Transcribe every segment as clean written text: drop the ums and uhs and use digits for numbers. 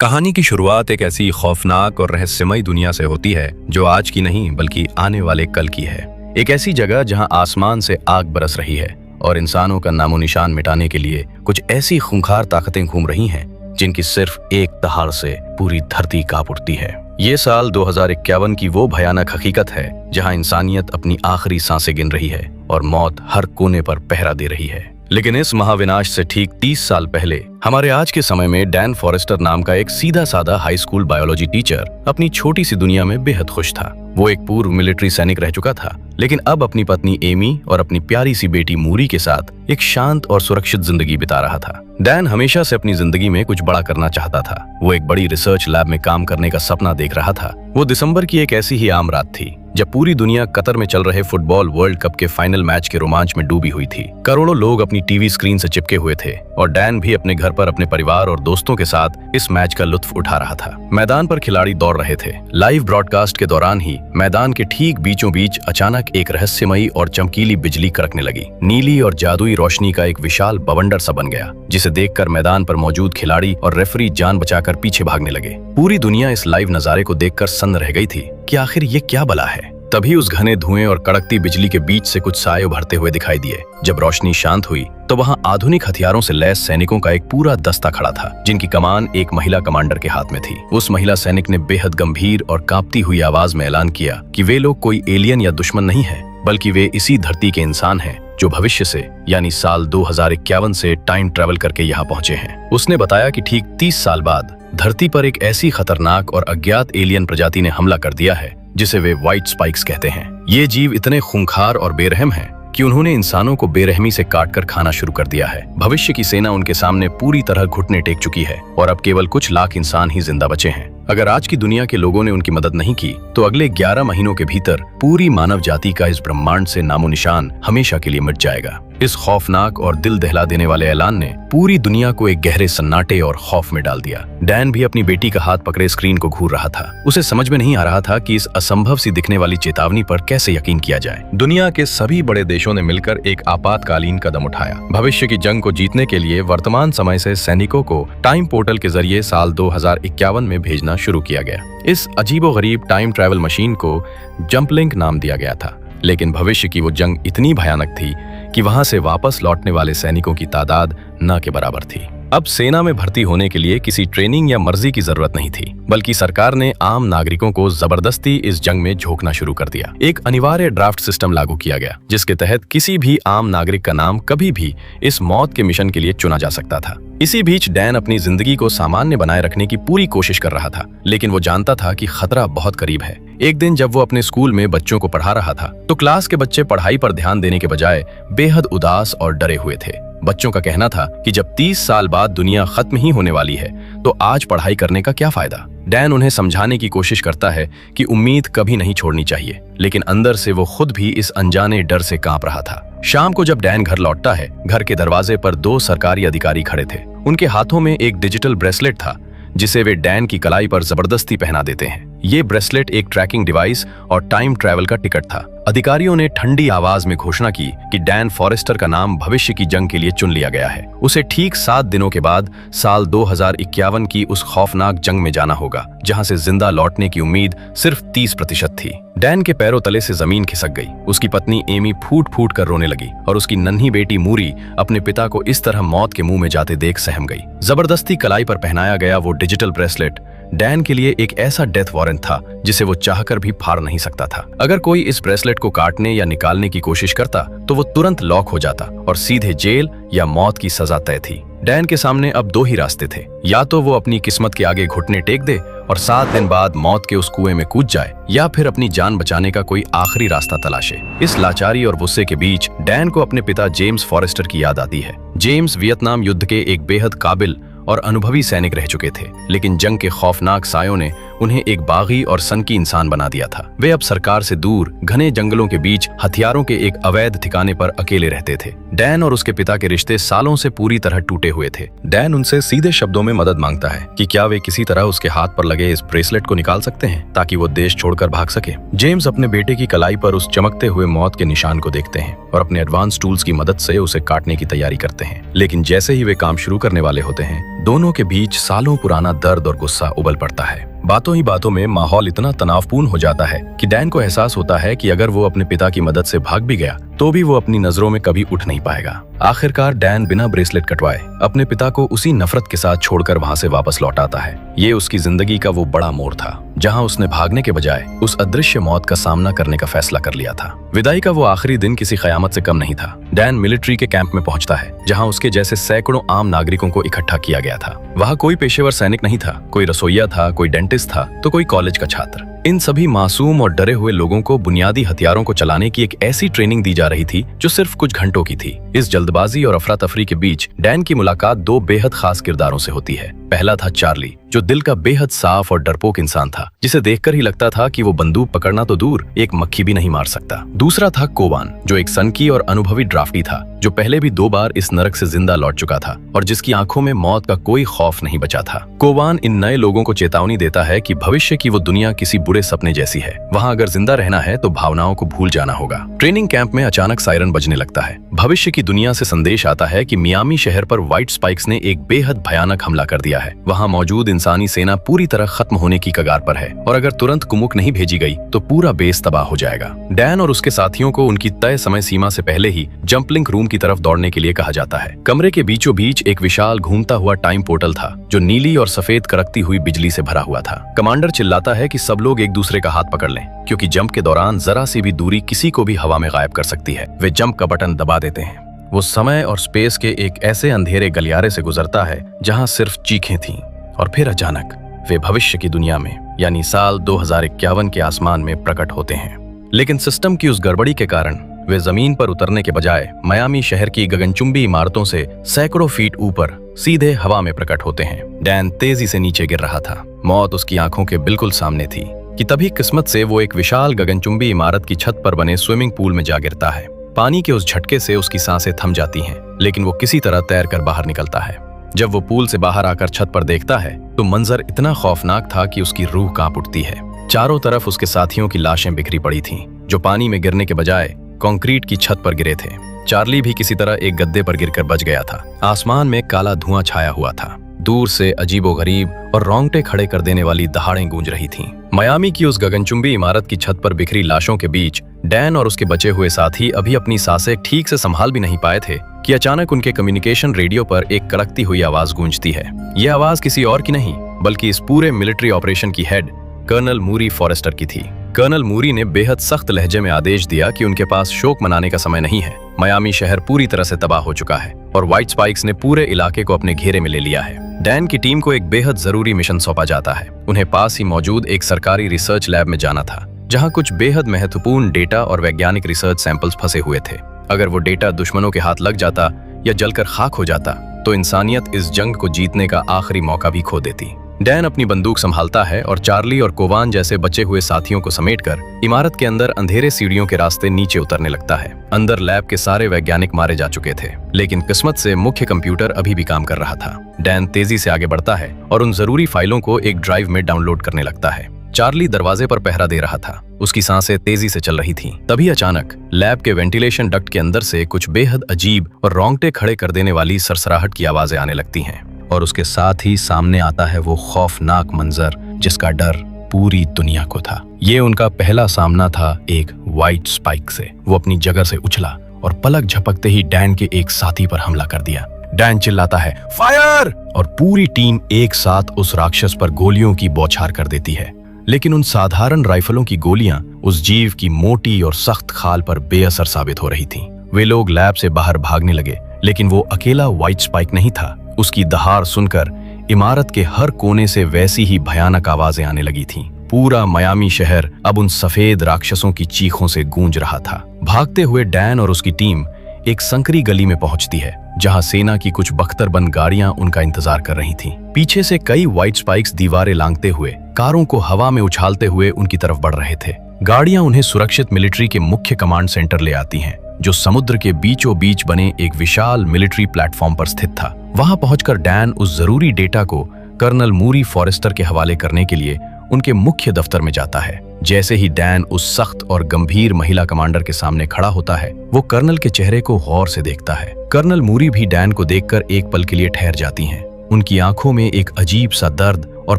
कहानी की शुरुआत एक ऐसी खौफनाक और रहस्यमयी दुनिया से होती है जो आज की नहीं बल्कि आने वाले कल की है। एक ऐसी जगह जहां आसमान से आग बरस रही है और इंसानों का नामो निशान मिटाने के लिए कुछ ऐसी खूंखार ताकतें घूम रही हैं जिनकी सिर्फ एक दहाड़ से पूरी धरती कांप उठती है। ये साल 2051 की वो भयानक हकीकत है जहां इंसानियत अपनी आखिरी सांसें गिन रही है और मौत हर कोने पर पहरा दे रही है। लेकिन इस महाविनाश से ठीक 30 साल पहले हमारे आज के समय में डैन फॉरेस्टर नाम का एक सीधा साधा हाई स्कूल बायोलॉजी टीचर अपनी छोटी सी दुनिया में बेहद खुश था। वो एक पूर्व मिलिट्री सैनिक रह चुका था, लेकिन अब अपनी पत्नी एमी और अपनी प्यारी सी बेटी मूरी के साथ एक शांत और सुरक्षित जिंदगी बिता रहा था। डैन हमेशा से अपनी जिंदगी में कुछ बड़ा करना चाहता था। वो एक बड़ी रिसर्च लैब में काम करने का सपना देख रहा था। वो दिसंबर की एक ऐसी ही आम रात थी जब पूरी दुनिया कतर में चल रहे फुटबॉल वर्ल्ड कप के फाइनल मैच के रोमांच में डूबी हुई थी। करोड़ों लोग अपनी टीवी स्क्रीन से चिपके हुए थे और डैन भी अपने घर पर अपने परिवार और दोस्तों के साथ इस मैच का लुत्फ उठा रहा था। मैदान पर खिलाड़ी दौड़ रहे थे। लाइव ब्रॉडकास्ट के दौरान ही मैदान के ठीक बीचों बीच अचानक एक रहस्यमयी और चमकीली बिजली कड़कने लगी। नीली और जादुई रोशनी का एक विशाल बवंडर सा बन गया, जिसे देखकर मैदान पर मौजूद खिलाड़ी और रेफरी जान बचाकर पीछे भागने लगे। पूरी दुनिया इस लाइव नजारे को देखकर सन्न रह गई थी कि आखिर ये क्या बला है। तभी उस घने धुएं और कड़कती बिजली के बीच से कुछ साए उभरते हुए दिखाई दिए। जब रोशनी शांत हुई तो वहां आधुनिक हथियारों से लैस सैनिकों का एक पूरा दस्ता खड़ा था, जिनकी कमान एक महिला कमांडर के हाथ में थी। उस महिला सैनिक ने बेहद गंभीर और कांपती हुई आवाज में ऐलान किया कि वे लोग कोई एलियन या दुश्मन नहीं है, बल्कि वे इसी धरती के इंसान हैं जो भविष्य से यानी साल 2051 से टाइम ट्रेवल करके यहाँ पहुंचे हैं। उसने बताया कि ठीक 30 साल बाद धरती पर एक ऐसी खतरनाक और अज्ञात एलियन प्रजाति ने हमला कर दिया है जिसे वे व्हाइट स्पाइक्स कहते हैं। ये जीव इतने खूंखार और बेरहम हैं कि उन्होंने इंसानों को बेरहमी से काटकर खाना शुरू कर दिया है। भविष्य की सेना उनके सामने पूरी तरह घुटने टेक चुकी है और अब केवल कुछ लाख इंसान ही जिंदा बचे हैं। अगर आज की दुनिया के लोगों ने उनकी मदद नहीं की तो अगले 11 महीनों के भीतर पूरी मानव जाति का इस ब्रह्मांड से नामो निशान हमेशा के लिए मिट जाएगा। इस खौफनाक और दिल दहला देने वाले ऐलान ने पूरी दुनिया को एक गहरे सन्नाटे और खौफ में डाल दिया। डैन भी अपनी बेटी का हाथ पकड़े स्क्रीन को घूर रहा था। उसे समझ में नहीं आ रहा था कि इस असंभव सी दिखने वाली चेतावनी पर कैसे यकीन किया जाए। दुनिया के सभी बड़े देशों ने मिलकर एक आपातकालीन कदम उठाया। भविष्य की जंग को जीतने के लिए वर्तमान समय से सैनिकों को टाइम पोर्टल के जरिए साल 2051 में भेजना शुरू किया गया। इस अजीबोगरीब टाइम ट्रैवल मशीन को जंपलिंक नाम दिया गया था, लेकिन भविष्य की वो जंग इतनी भयानक थी कि वहां से वापस लौटने वाले सैनिकों की तादाद न के बराबर थी। अब सेना में भर्ती होने के लिए किसी ट्रेनिंग या मर्जी की जरूरत नहीं थी, बल्कि सरकार ने आम नागरिकों को जबरदस्ती इस जंग में झोंकना शुरू कर दिया। एक अनिवार्य ड्राफ्ट सिस्टम लागू किया गया, जिसके तहत किसी भी आम नागरिक का नाम कभी भी इस मौत के मिशन के लिए चुना जा सकता था। इसी बीच डैन अपनी जिंदगी को सामान्य बनाए रखने की पूरी कोशिश कर रहा था, लेकिन वो जानता था कि खतरा बहुत करीब है। एक दिन जब वो अपने स्कूल में बच्चों को पढ़ा रहा था तो क्लास के बच्चे पढ़ाई पर ध्यान देने के बजाय बेहद उदास और डरे हुए थे। बच्चों का कहना था कि जब 30 साल बाद दुनिया खत्म ही होने वाली है तो आज पढ़ाई करने का क्या फायदा। डैन उन्हें समझाने की कोशिश करता है कि उम्मीद कभी नहीं छोड़नी चाहिए, लेकिन अंदर से वो खुद भी इस अनजाने डर से कांप रहा था। शाम को जब डैन घर लौटता है, घर के दरवाजे पर 2 सरकारी अधिकारी खड़े थे। उनके हाथों में एक डिजिटल ब्रेसलेट था जिसे वे डैन की कलाई पर जबरदस्ती पहना देते हैं। ये ब्रेसलेट एक ट्रैकिंग डिवाइस और टाइम ट्रैवल का टिकट था। अधिकारियों ने ठंडी आवाज में घोषणा की कि डैन फॉरेस्टर का नाम भविष्य की जंग के लिए चुन लिया गया है। उसे ठीक 7 दिनों के बाद साल 2051 की उस खौफनाक जंग में जाना होगा, जहां से जिंदा लौटने की उम्मीद सिर्फ 30% थी। डैन के पैरों तले से जमीन खिसक गई। उसकी पत्नी एमी फूट फूट कर रोने लगी और उसकी नन्ही बेटी मूरी अपने पिता को इस तरह मौत के मुंह में जाते देख सहम गई। जबरदस्ती कलाई पर पहनाया गया वो डिजिटल ब्रेसलेट डैन के लिए एक ऐसा डेथ वारंट था जिसे वो चाहकर भी फाड़ नहीं सकता था। अगर कोई इस ब्रेसलेट को काटने या निकालने की कोशिश करता तो वो तुरंत लॉक हो जाता और सीधे जेल या मौत की सजा तय थी। डैन के सामने अब 2 ही रास्ते थे, या तो वो अपनी किस्मत के आगे घुटने टेक दे और 7 दिन बाद मौत के उस कुएं में कूद जाए, या फिर अपनी जान बचाने का कोई आखिरी रास्ता तलाशे। इस लाचारी और गुस्से के बीच डैन को अपने पिता जेम्स फॉरेस्टर की याद आती है। जेम्स वियतनाम युद्ध के एक बेहद काबिल और अनुभवी सैनिक रह चुके थे, लेकिन जंग के खौफनाक सायों ने उन्हें एक बागी और सनकी इंसान बना दिया था। वे अब सरकार से दूर घने जंगलों के बीच हथियारों के एक अवैध ठिकाने पर अकेले रहते थे। डैन और उसके पिता के रिश्ते सालों से पूरी तरह टूटे हुए थे। डैन उनसे सीधे शब्दों में मदद मांगता है कि क्या वे किसी तरह उसके हाथ पर लगे इस ब्रेसलेट को निकाल सकते हैं ताकि वो देश छोड़कर भाग सके। जेम्स अपने बेटे की कलाई पर उस चमकते हुए मौत के निशान को देखते हैं और अपने एडवांस टूल्स की मदद से उसे काटने की तैयारी करते हैं, लेकिन जैसे ही वे काम शुरू करने वाले होते हैं दोनों के बीच सालों पुराना दर्द और गुस्सा उबल पड़ता है। बातों ही बातों में माहौल इतना तनावपूर्ण हो जाता है कि डैन को एहसास होता है कि अगर वो अपने पिता की मदद से भाग भी गया तो भी वो अपनी नजरों में कभी उठ नहीं पाएगा। आखिरकार डैन बिना ब्रेसलेट कटवाए अपने पिता को उसी नफरत के साथ छोड़कर वहां से वापस लौट आता है। ये उसकी जिंदगी का वो बड़ा मोड़ था जहां उसने भागने के बजाय उस अदृश्य मौत का सामना करने का फैसला कर लिया था। विदाई का वो आखिरी दिन किसी कयामत से कम नहीं था। डैन मिलिट्री के कैंप में पहुंचता है जहां उसके जैसे सैकड़ों आम नागरिकों को इकट्ठा किया गया था। वहां कोई पेशेवर सैनिक नहीं था, कोई रसोइया था, कोई डेंटिस्ट था, तो कोई कॉलेज का छात्र। इन सभी मासूम और डरे हुए लोगों को बुनियादी हथियारों को चलाने की एक ऐसी ट्रेनिंग दी जा रही थी जो सिर्फ कुछ घंटों की थी। इस जल्दबाजी और अफरा तफरी के बीच डैन की मुलाकात दो बेहद खास किरदारों से होती है। पहला था चार्ली, जो दिल का बेहद साफ और डरपोक इंसान था, जिसे देखकर ही लगता था कि वो बंदूक पकड़ना तो दूर एक मक्खी भी नहीं मार सकता। दूसरा था कोवान, जो एक सनकी और अनुभवी ड्राफ्टी था, जो पहले भी 2 बार इस नरक से जिंदा लौट चुका था और जिसकी आंखों में मौत का कोई खौफ नहीं बचा था। कोवान इन नए लोगों को चेतावनी देता है कि भविष्य की वो दुनिया किसी बुरे सपने जैसी है। वहाँ अगर जिंदा रहना है तो भावनाओं को भूल जाना होगा। ट्रेनिंग कैंप में अचानक सायरन बजने लगता है। भविष्य की दुनिया से संदेश आता है कि मियामी शहर पर व्हाइट स्पाइक्स ने एक बेहद भयानक हमला कर दिया है। वहाँ मौजूद इंसानी सेना पूरी तरह खत्म होने की कगार पर है और अगर तुरंत कुमुक नहीं भेजी गई तो पूरा बेस तबाह हो जाएगा। डैन और उसके साथियों को उनकी तय समय सीमा से पहले ही जंपलिंग रूम की तरफ दौड़ने के लिए कहा जाता है। कमरे के बीचों बीच एक विशाल घूमता हुआ टाइम पोर्टल था जो नीली और सफेद कड़कती हुई बिजली से भरा हुआ था। कमांडर चिल्लाता है कि सब लोग एक दूसरे का हाथ पकड़ लें, क्योंकि जंप के दौरान जरा सी भी दूरी किसी को भी हवा में गायब कर सकती है। वे जंप का बटन दबा देते हैं। वो समय और स्पेस के एक ऐसे अंधेरे गलियारे से गुजरता है जहां सिर्फ चीखें थीं और फिर अचानक वे भविष्य की दुनिया में यानी साल 2051 के आसमान में प्रकट होते हैं। लेकिन सिस्टम की उस गड़बड़ी के कारण वे जमीन पर उतरने के बजाय मियामी शहर की गगनचुंबी इमारतों से सैकड़ों फीट ऊपर सीधे हवा में प्रकट होते हैं। डैन तेजी से नीचे गिर रहा था। मौत उसकी आंखों के बिल्कुल सामने थी कि तभी किस्मत से वो एक विशाल गगनचुंबी इमारत की छत पर बने स्विमिंग पूल में जा गिरता है। पानी के उस झटके से उसकी सांसें थम जाती हैं, लेकिन वो किसी तरह तैर कर बाहर निकलता है। जब वो पूल से बाहर आकर छत पर देखता है तो मंजर इतना खौफनाक था कि उसकी रूह कांप उठती है। चारों तरफ उसके साथियों की लाशें बिखरी पड़ी थीं, जो पानी में गिरने के बजाय कंक्रीट की छत पर गिरे थे। चार्ली भी किसी तरह एक गद्दे पर गिरकर बच गया था। आसमान में काला धुआं छाया हुआ था। दूर से अजीबोगरीब और रोंगटे खड़े कर देने वाली दहाड़ें गूंज रही थीं। मियामी की उस गगनचुंबी इमारत की छत पर बिखरी लाशों के बीच डैन और उसके बचे हुए साथी अभी अपनी सांसें ठीक से संभाल भी नहीं पाए थे कि अचानक उनके कम्युनिकेशन रेडियो पर एक कड़कती हुई आवाज गूंजती है। यह आवाज किसी और की नहीं बल्कि इस पूरे मिलिट्री ऑपरेशन की हेड कर्नल मूरी फॉरेस्टर की थी। कर्नल मूरी ने बेहद सख्त लहजे में आदेश दिया कि उनके पास शोक मनाने का समय नहीं है। मियामी शहर पूरी तरह से तबाह हो चुका है और व्हाइट स्पाइक्स ने पूरे इलाके को अपने घेरे में ले लिया है। डैन की टीम को एक बेहद जरूरी मिशन सौंपा जाता है। उन्हें पास ही मौजूद एक सरकारी रिसर्च लैब में जाना था, जहां कुछ बेहद महत्वपूर्ण डेटा और वैज्ञानिक रिसर्च सैंपल्स फंसे हुए थे। अगर वो डेटा दुश्मनों के हाथ लग जाता या जलकर खाक हो जाता तो इंसानियत इस जंग को जीतने का आखिरी मौका भी खो देती। डैन अपनी बंदूक संभालता है और चार्ली और कोवान जैसे बचे हुए साथियों को समेटकर इमारत के अंदर अंधेरे सीढ़ियों के रास्ते नीचे उतरने लगता है। अंदर लैब के सारे वैज्ञानिक मारे जा चुके थे, लेकिन किस्मत से मुख्य कंप्यूटर अभी भी काम कर रहा था। डैन तेजी से आगे बढ़ता है और उन जरूरी फाइलों को एक ड्राइव में डाउनलोड करने लगता है। चार्ली दरवाजे पर पहरा दे रहा था। उसकी सांसें तेजी से चल रही थीं। तभी अचानक लैब के वेंटिलेशन डक्ट के अंदर से कुछ बेहद अजीब और रोंगटे खड़े कर देने वाली सरसराहट की आवाजें आने लगती हैं और उसके साथ ही सामने आता है वो खौफनाक मंजर जिसका डर पूरी दुनिया को था। ये उनका पहला सामना था एक व्हाइट स्पाइक से। वो अपनी जगह से उछला और पलक झपकते ही डैन के एक साथी पर हमला कर दिया। डैन चिल्लाता है, फायर! और पूरी टीम एक साथ उस राक्षस पर गोलियों की बौछार कर देती है। लेकिन उन साधारण राइफलों की गोलियां उस जीव की मोटी और सख्त खाल पर बेअसर साबित हो रही थीं। वे लोग लैब से बाहर भागने लगे, लेकिन वो अकेला व्हाइट स्पाइक नहीं था। उसकी दहाड़ सुनकर इमारत के हर कोने से वैसी ही भयानक आवाजें आने लगी थीं। पूरा मियामी शहर अब उन सफेद राक्षसों की चीखों से गूंज रहा था। भागते हुए डैन और उसकी टीम एक संकरी गली में पहुंचती है, जहां सेना की कुछ बख्तरबंद गाड़ियां उनका इंतजार कर रही थीं। पीछे से कई व्हाइट स्पाइक्स दीवारें लांघते हुए कारों को हवा में उछालते हुए उनकी तरफ बढ़ रहे थे। गाड़ियां उन्हें सुरक्षित मिलिट्री के मुख्य कमांड सेंटर ले आती हैं, जो समुद्र के बीचों बीच बने एक विशाल मिलिट्री प्लेटफॉर्म पर स्थित था। वहां पहुंचकर डैन उस जरूरी डेटा को कर्नल मूरी फॉरेस्टर के हवाले करने के लिए उनके मुख्य दफ्तर में जाता है। जैसे ही डैन उस सख्त और गंभीर महिला कमांडर के सामने खड़ा होता है, वो कर्नल के चेहरे को गौर से देखता है। कर्नल मूरी भी डैन को देखकर एक पल के लिए ठहर जाती हैं। उनकी आंखों में एक अजीब सा दर्द और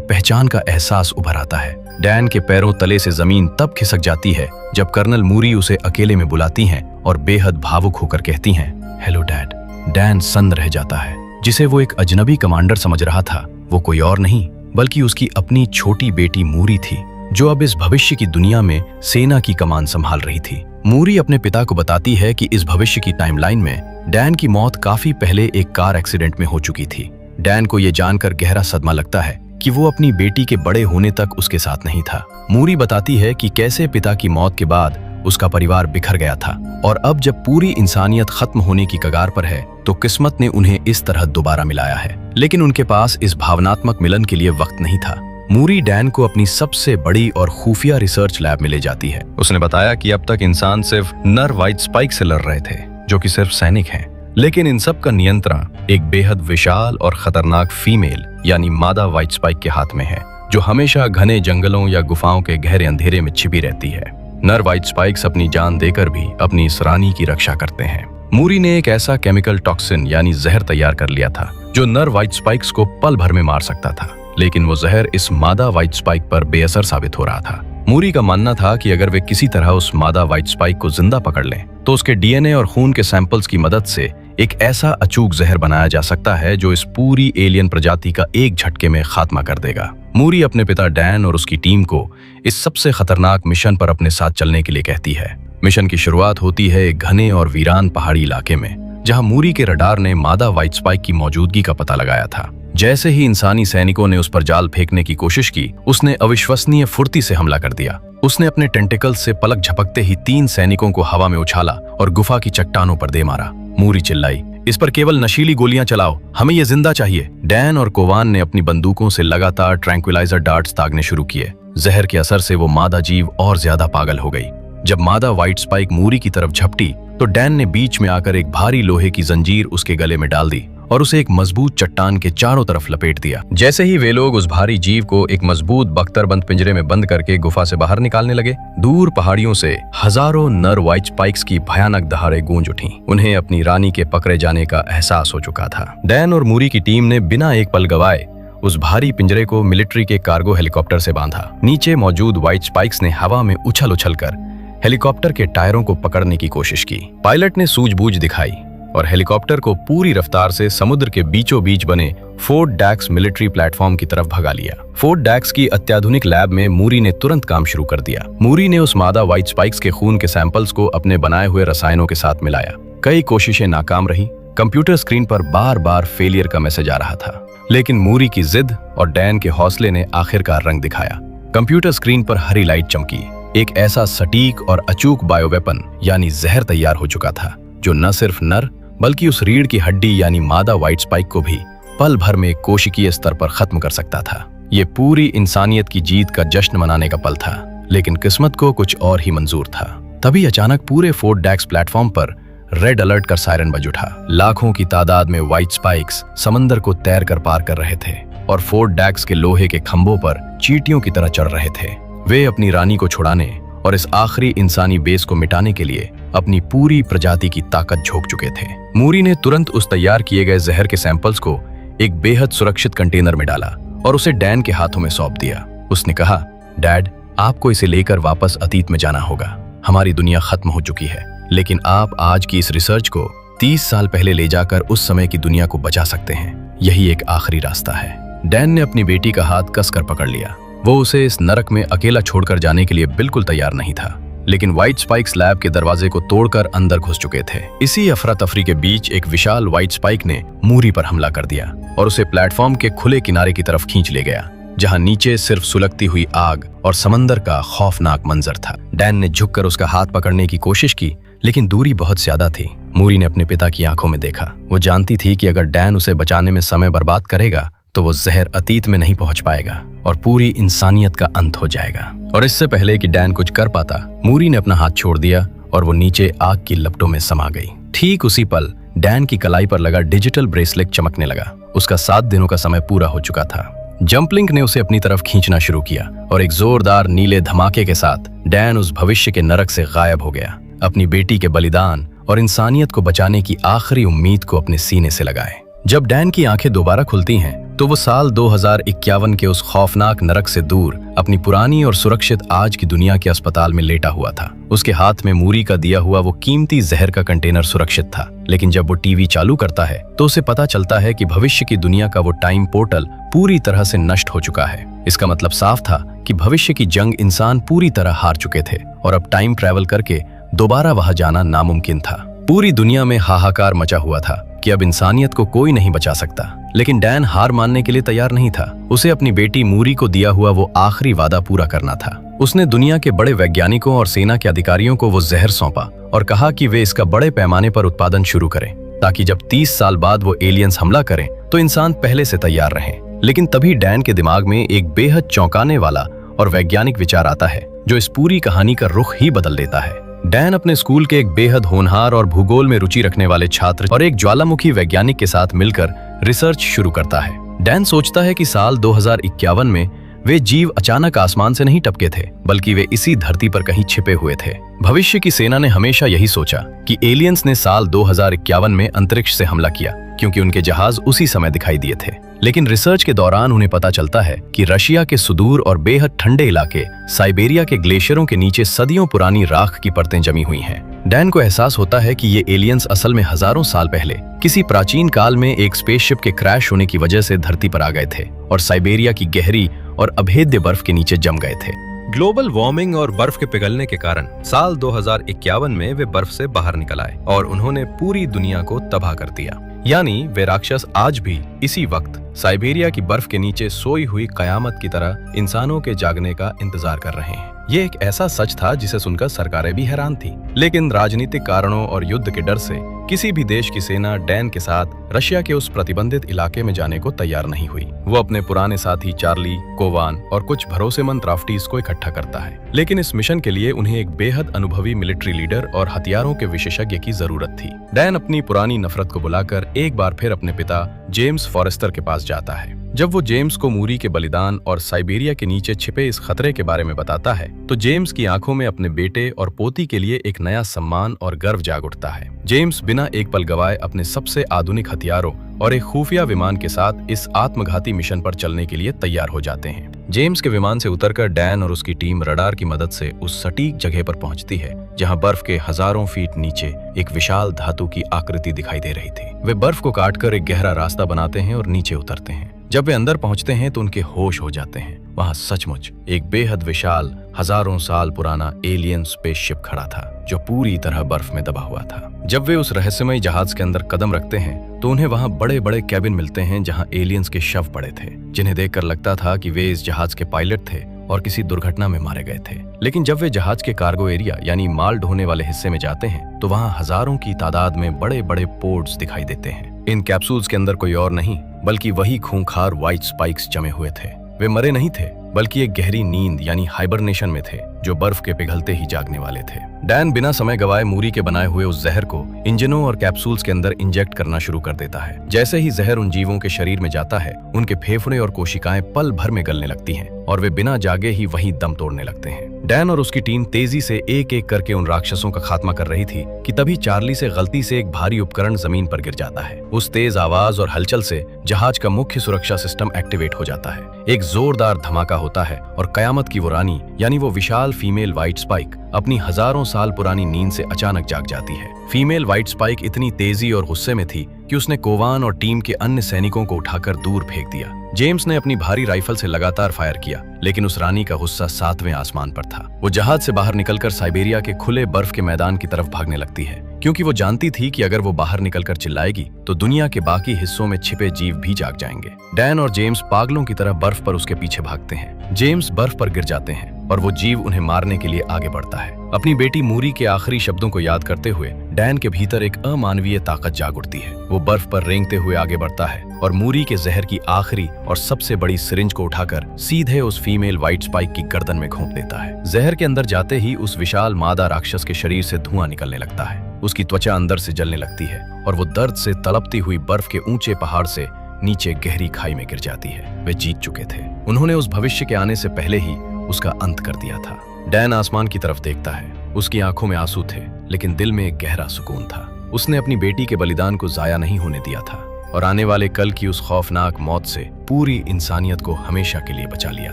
पहचान का एहसास उभर आता है। डैन के पैरों तले से जमीन तब खिसक जाती है जब कर्नल मूरी उसे अकेले में बुलाती हैं और बेहद भावुक होकर कहती हैं, हेलो डैड। डैन सन्न रह जाता है। जिसे वो एक अजनबी कमांडर समझ रहा था, वो कोई और नहीं बल्कि उसकी अपनी छोटी बेटी मूरी थी, जो अब इस भविष्य की दुनिया में सेना की कमान संभाल रही थी। मूरी अपने पिता को बताती है कि इस भविष्य की टाइमलाइन में डैन की मौत काफी पहले एक कार एक्सीडेंट में हो चुकी थी। डैन को यह जानकर गहरा सदमा लगता है कि वो अपनी बेटी के बड़े होने तक उसके साथ नहीं था। मूरी बताती है कि कैसे पिता की मौत के बाद उसका परिवार बिखर गया था और अब जब पूरी इंसानियत खत्म होने की कगार पर है तो किस्मत ने उन्हें इस तरह दोबारा मिलाया है। लेकिन उनके पास इस भावनात्मक मिलन के लिए वक्त नहीं था। मूरी डैन को अपनी सबसे बड़ी और खुफिया रिसर्च लैब में ले जाती है। उसने बताया कि अब तक इंसान सिर्फ नर व्हाइट स्पाइक से लड़ रहे थे, जो कि सिर्फ सैनिक हैं, लेकिन इन सब का नियंत्रण एक बेहद विशाल और खतरनाक फीमेल यानी मादा व्हाइट स्पाइक के हाथ में है, जो हमेशा घने जंगलों या गुफाओं के गहरे अंधेरे में छिपी रहती है। नर व्हाइट स्पाइक्स अपनी जान देकर भी अपनी इस रानी की रक्षा करते हैं। मूरी ने एक ऐसा केमिकल टॉक्सिन यानी जहर तैयार कर लिया था जो नर व्हाइट स्पाइक्स को पल भर में मार सकता था, लेकिन वो जहर इस मादा व्हाइट स्पाइक पर बेअसर साबित हो रहा था। मूरी का मानना था कि अगर वे किसी तरह उस मादा व्हाइट स्पाइक को जिंदा पकड़ लें तो उसके डीएनए और खून के सैंपल्स की मदद से एक ऐसा अचूक जहर बनाया जा सकता है जो इस पूरी एलियन प्रजाति का एक झटके में खात्मा कर देगा। मूरी अपने पिता डैन और उसकी टीम को इस सबसे खतरनाक मिशन पर अपने साथ चलने के लिए कहती है। मिशन की शुरुआत होती है एक घने और वीरान पहाड़ी इलाके में, जहां मूरी के रडार ने मादा व्हाइट स्पाइक की मौजूदगी का पता लगाया था। जैसे ही इंसानी सैनिकों ने उस पर जाल फेंकने की कोशिश की, उसने अविश्वसनीय फुर्ती से हमला कर दिया। उसने अपने टेंटिकल्स से पलक झपकते ही 3 सैनिकों को हवा में उछाला और गुफा की चट्टानों पर दे मारा। मूरी चिल्लाई, इस पर केवल नशीली गोलियां चलाओ, हमें ये जिंदा चाहिए। डैन और कोवान ने अपनी बंदूकों से लगातार ट्रैंक्विलाइजर डार्ट्स दागने शुरू किए। जहर के असर से वो मादा जीव और ज्यादा पागल हो गई। जब मादा व्हाइट स्पाइक मूरी की तरफ झपटी तो डैन ने बीच में आकर एक भारी लोहे की जंजीर उसके गले में डाल दी और उसे एक मजबूत चट्टान के चारों तरफ लपेट दिया। जैसे ही वे लोग उस भारी जीव को एक मजबूत बख्तरबंद पिंजरे में बंद करके गुफा से बाहर निकालने लगे, दूर पहाड़ियों से हजारों नर व्हाइट स्पाइक्स की भयानक दहाड़े गूंज उठी। उन्हें अपनी रानी के पकड़े जाने का एहसास हो चुका था। डैन और मूरी की टीम ने बिना एक पल गवाए उस भारी पिंजरे को मिलिट्री के कार्गो हेलीकॉप्टर से बांधा। नीचे मौजूद व्हाइट स्पाइक्स ने हवा में उछल उछल कर हेलीकॉप्टर के टायरों को पकड़ने की कोशिश की। पायलट ने सूझबूझ दिखाई और हेलीकॉप्टर को पूरी रफ्तार से समुद्र के बीचों बीच बने फोर्ट डैक्स मिलिट्री प्लेटफॉर्म की तरफ भगा लिया। फोर्ट डैक्स की अत्याधुनिक लैब में मूरी ने तुरंत काम शुरू कर दिया। मूरी ने उस मादा व्हाइट स्पाइक्स के खून के सैंपल्स को अपने बनाए हुए रसायनों के साथ मिलाया। कई कोशिशें नाकाम रही। कंप्यूटर स्क्रीन पर बार बार फेलियर का मैसेज आ रहा था, लेकिन मूरी की जिद और डैन के हौसले ने आखिरकार रंग दिखाया। कंप्यूटर स्क्रीन पर हरी लाइट चमकी। एक ऐसा सटीक और अचूक बायोवेपन यानी जहर तैयार हो चुका था जो न सिर्फ नर बल्कि उस रीढ़ की हड्डी यानी मादा व्हाइट स्पाइक को भी पल भर में कोशिकीय स्तर पर खत्म कर सकता था। ये पूरी इंसानियत की जीत का जश्न मनाने का पल था, लेकिन किस्मत को कुछ और ही मंजूर था। तभी अचानक पूरे फोर्ट डैक्स प्लेटफॉर्म पर रेड अलर्ट कर सायरन बज उठा। लाखों की तादाद में व्हाइट स्पाइक्स समंदर को तैर कर पार कर रहे थे और फोर्ट डैक्स के लोहे के खंभों पर चींटियों की तरह चढ़ रहे थे। वे अपनी रानी को छुड़ाने और इस आखिरी इंसानी बेस को मिटाने के लिए अपनी पूरी प्रजाति की ताकत झोंक चुके थे। मूरी ने तुरंत उस तैयार किए गए जहर के सैंपल्स को एक बेहद सुरक्षित कंटेनर में डाला और उसे डैन के हाथों में सौंप दिया। उसने कहा, डैड, आपको इसे लेकर वापस अतीत में जाना होगा। हमारी दुनिया खत्म हो चुकी है, लेकिन आप आज की इस रिसर्च को 30 साल पहले ले जाकर उस समय की दुनिया को बचा सकते हैं। यही एक आखिरी रास्ता है। डैन ने अपनी बेटी का हाथ कसकर पकड़ लिया। वो उसे इस नरक में अकेला छोड़कर जाने के लिए बिल्कुल तैयार नहीं था, लेकिन व्हाइट स्पाइक्स लैब के दरवाजे को तोड़कर अंदर घुस चुके थे। इसी अफरा तफरी के बीच एक विशाल व्हाइट स्पाइक ने मूरी पर हमला कर दिया और उसे प्लेटफॉर्म के खुले किनारे की तरफ खींच ले गया, जहां नीचे सिर्फ सुलगती हुई आग और समंदर का खौफनाक मंजर था। डैन ने झुककर उसका हाथ पकड़ने की कोशिश की, लेकिन दूरी बहुत ज्यादा थी। मूरी ने अपने पिता की आंखों में देखा। वो जानती थी कि अगर डैन उसे बचाने में समय बर्बाद करेगा तो वो जहर अतीत में नहीं पहुंच पाएगा और पूरी इंसानियत का अंत हो जाएगा। और इससे पहले कि डैन कुछ कर पाता, मूरी ने अपना हाथ छोड़ दिया और वो नीचे आग की लपटों में समा गई। ठीक उसी पल डैन की कलाई पर लगा डिजिटल ब्रेसलेट चमकने लगा। उसका 7 दिनों का समय पूरा हो चुका था। जंपलिंक ने उसे अपनी तरफ खींचना शुरू किया और एक जोरदार नीले धमाके के साथ डैन उस भविष्य के नरक से गायब हो गया, अपनी बेटी के बलिदान और इंसानियत को बचाने की आखिरी उम्मीद को अपने सीने से लगाए। जब डैन की आंखें दोबारा खुलती हैं तो वो साल 2051 के उस खौफनाक नरक से दूर अपनी पुरानी और सुरक्षित आज की दुनिया के अस्पताल में लेटा हुआ था। उसके हाथ में मूरी का दिया हुआ वो कीमती जहर का कंटेनर सुरक्षित था। लेकिन जब वो टीवी चालू करता है तो उसे पता चलता है कि भविष्य की दुनिया का वो टाइम पोर्टल पूरी तरह से नष्ट हो चुका है। इसका मतलब साफ था कि भविष्य की जंग इंसान पूरी तरह हार चुके थे और अब टाइम ट्रैवल करके दोबारा वहां जाना नामुमकिन था। पूरी दुनिया में हाहाकार मचा हुआ था कि अब इंसानियत को कोई नहीं बचा सकता। लेकिन डैन हार मानने के लिए तैयार नहीं था। उसे अपनी बेटी मूरी को दिया हुआ वो आखिरी वादा पूरा करना था। उसने दुनिया के बड़े वैज्ञानिकों और सेना के अधिकारियों को वो जहर सौंपा और कहा कि वे इसका बड़े पैमाने पर उत्पादन शुरू करें ताकि जब 30 साल बाद वो एलियंस हमला करें तो इंसान पहले से तैयार रहें। लेकिन तभी डैन के दिमाग में एक बेहद चौंकाने वाला और वैज्ञानिक विचार आता है जो इस पूरी कहानी का रुख ही बदल देता है। डैन अपने स्कूल के एक बेहद होनहार और भूगोल में रुचि रखने वाले छात्र और एक ज्वालामुखी वैज्ञानिक के साथ मिलकर रिसर्च शुरू करता है। डैन सोचता है कि साल 2051 में वे जीव अचानक आसमान से नहीं टपके थे, बल्कि वे इसी धरती पर कहीं छिपे हुए थे। भविष्य की सेना ने हमेशा यही सोचा कि एलियंस ने साल 2051 में अंतरिक्ष से हमला किया क्योंकि उनके जहाज उसी समय दिखाई दिए थे। लेकिन रिसर्च के दौरान उन्हें पता चलता है कि रशिया के सुदूर और बेहद ठंडे इलाके साइबेरिया के ग्लेशियरों के नीचे सदियों पुरानी राख की परतें जमी हुई हैं। डैन को एहसास होता है कि ये एलियंस असल में हजारों साल पहले किसी प्राचीन काल में एक स्पेसशिप के क्रैश होने की वजह से धरती पर आ गए थे और साइबेरिया की गहरी और अभेद्य बर्फ के नीचे जम गए थे। ग्लोबल वार्मिंग और बर्फ के पिघलने के कारण साल 2051 में वे बर्फ से बाहर निकल आए और उन्होंने पूरी दुनिया को तबाह कर दिया। यानी वे राक्षस आज भी इसी वक्त साइबेरिया की बर्फ के नीचे सोई हुई कयामत की तरह इंसानों के जागने का इंतजार कर रहे हैं। ये एक ऐसा सच था जिसे सुनकर सरकारें भी हैरान थी। लेकिन राजनीतिक कारणों और युद्ध के डर से किसी भी देश की सेना डैन के साथ रशिया के उस प्रतिबंधित इलाके में जाने को तैयार नहीं हुई। वो अपने पुराने साथी चार्ली, कोवान और कुछ भरोसेमंद राफ्टीज को इकट्ठा करता है। लेकिन इस मिशन के लिए उन्हें एक बेहद अनुभवी मिलिट्री लीडर और हथियारों के विशेषज्ञ की जरूरत थी। डैन अपनी पुरानी नफरत को बुलाकर एक बार फिर अपने पिता जेम्स फॉरेस्टर के पास जाता है। जब वो जेम्स को मूरी के बलिदान और साइबेरिया के नीचे छिपे इस खतरे के बारे में बताता है तो जेम्स की आंखों में अपने बेटे और पोती के लिए एक नया सम्मान और गर्व जाग उठता है। जेम्स बिना एक पल गवाए अपने सबसे आधुनिक हथियारों और एक खुफिया विमान के साथ इस आत्मघाती मिशन पर चलने के लिए तैयार हो जाते हैं। जेम्स के विमान से उतरकर डैन और उसकी टीम रडार की मदद से उस सटीक जगह पर पहुंचती है जहां बर्फ के हजारों फीट नीचे एक विशाल धातु की आकृति दिखाई दे रही थी। वे बर्फ को काटकर एक गहरा रास्ता बनाते हैं और नीचे उतरते हैं। जब वे अंदर पहुंचते हैं तो उनके होश हो जाते हैं। वहां सचमुच एक बेहद विशाल हजारों साल पुराना एलियन स्पेसशिप खड़ा था जो पूरी तरह बर्फ में दबा हुआ था। जब वे उस रहस्यमय जहाज के अंदर कदम रखते हैं तो उन्हें वहां बड़े बड़े कैबिन मिलते हैं जहां एलियंस के शव पड़े थे, जिन्हें देखकर लगता था कि वे इस जहाज के पायलट थे और किसी दुर्घटना में मारे गए थे। लेकिन जब वे जहाज के कार्गो एरिया यानी माल ढोने वाले हिस्से में जाते हैं तो वहां हजारों की तादाद में बड़े बड़े पोर्ट्स दिखाई देते हैं। इन कैप्सूल्स के अंदर कोई और नहीं बल्कि वही खूंखार व्हाइट स्पाइक्स जमे हुए थे। वे मरे नहीं थे बल्कि एक गहरी नींद यानी हाइबरनेशन में थे जो बर्फ के पिघलते ही जागने वाले थे। डैन बिना समय गवाए मूरी के बनाए हुए उस जहर को इंजनों और कैप्सूल्स के अंदर इंजेक्ट करना शुरू कर देता है। जैसे ही जहर उन जीवों के शरीर में जाता है उनके फेफड़े और कोशिकाएं पल भर में गलने लगती हैं और वे बिना जागे ही वहीं दम तोड़ने लगते हैं। डैन और उसकी टीम तेजी से एक एक करके उन राक्षसों का खात्मा कर रही थी कि तभी चार्ली से गलती से एक भारी उपकरण जमीन पर गिर जाता है। उस तेज आवाज और हलचल से जहाज का मुख्य सुरक्षा सिस्टम एक्टिवेट हो जाता है। एक जोरदार धमाका होता है और कयामत की वो रानी यानी वो विशाल फीमेल व्हाइट स्पाइक अपनी हजारों साल पुरानी नींद से अचानक जाग जाती है। फीमेल व्हाइट स्पाइक इतनी तेजी और गुस्से में थी कि उसने कोवान और टीम के अन्य सैनिकों को उठाकर दूर फेंक दिया। जेम्स ने अपनी भारी राइफल से लगातार फायर किया लेकिन उस रानी का गुस्सा 7वें आसमान पर था। वो जहाज से बाहर निकलकर साइबेरिया के खुले बर्फ के मैदान की तरफ भागने लगती है क्योंकि वो जानती थी कि अगर वो बाहर निकलकर चिल्लाएगी तो दुनिया के बाकी हिस्सों में छिपे जीव भी जाग जाएंगे। डैन और जेम्स पागलों की तरह बर्फ पर उसके पीछे भागते हैं। जेम्स बर्फ पर गिर जाते हैं और वो जीव उन्हें मारने के लिए आगे बढ़ता है। अपनी बेटी मूरी के आखिरी शब्दों को याद करते हुए डैन के भीतर एक अमानवीय ताकत जाग उठती है। वो बर्फ पर रेंगते हुए आगे बढ़ता है और मूरी के जहर की आखिरी और सबसे बड़ी सिरिंज को उठाकर सीधे उस फीमेल व्हाइट स्पाइक की गर्दन में घोंप देता है। जहर के अंदर जाते ही उस विशाल मादा राक्षस के शरीर से धुआं निकलने लगता है। उसकी त्वचा अंदर से जलने लगती है और वो दर्द से तड़पती हुई बर्फ के ऊंचे पहाड़ से नीचे गहरी खाई में गिर जाती है। वे जीत चुके थे। उन्होंने उस भविष्य के आने से पहले ही उसका अंत कर दिया था। डैन आसमान की तरफ देखता है। उसकी आंखों में आंसू थे लेकिन दिल में एक गहरा सुकून था। उसने अपनी बेटी के बलिदान को जाया नहीं होने दिया था। और आने वाले कल की उस खौफनाक मौत से पूरी इंसानियत को हमेशा के लिए बचा लिया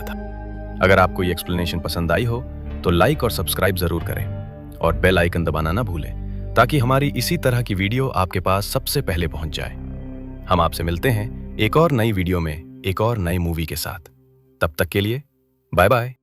था। अगर आपको ये एक्सप्लेनेशन पसंद आई हो तो लाइक और सब्सक्राइब जरूर करें और बेल आइकन दबाना ना भूलें ताकि हमारी इसी तरह की वीडियो आपके पास सबसे पहले पहुंच जाए। हम आपसे मिलते हैं एक और नई वीडियो में एक और नई मूवी के साथ। तब तक के लिए बाय बाय।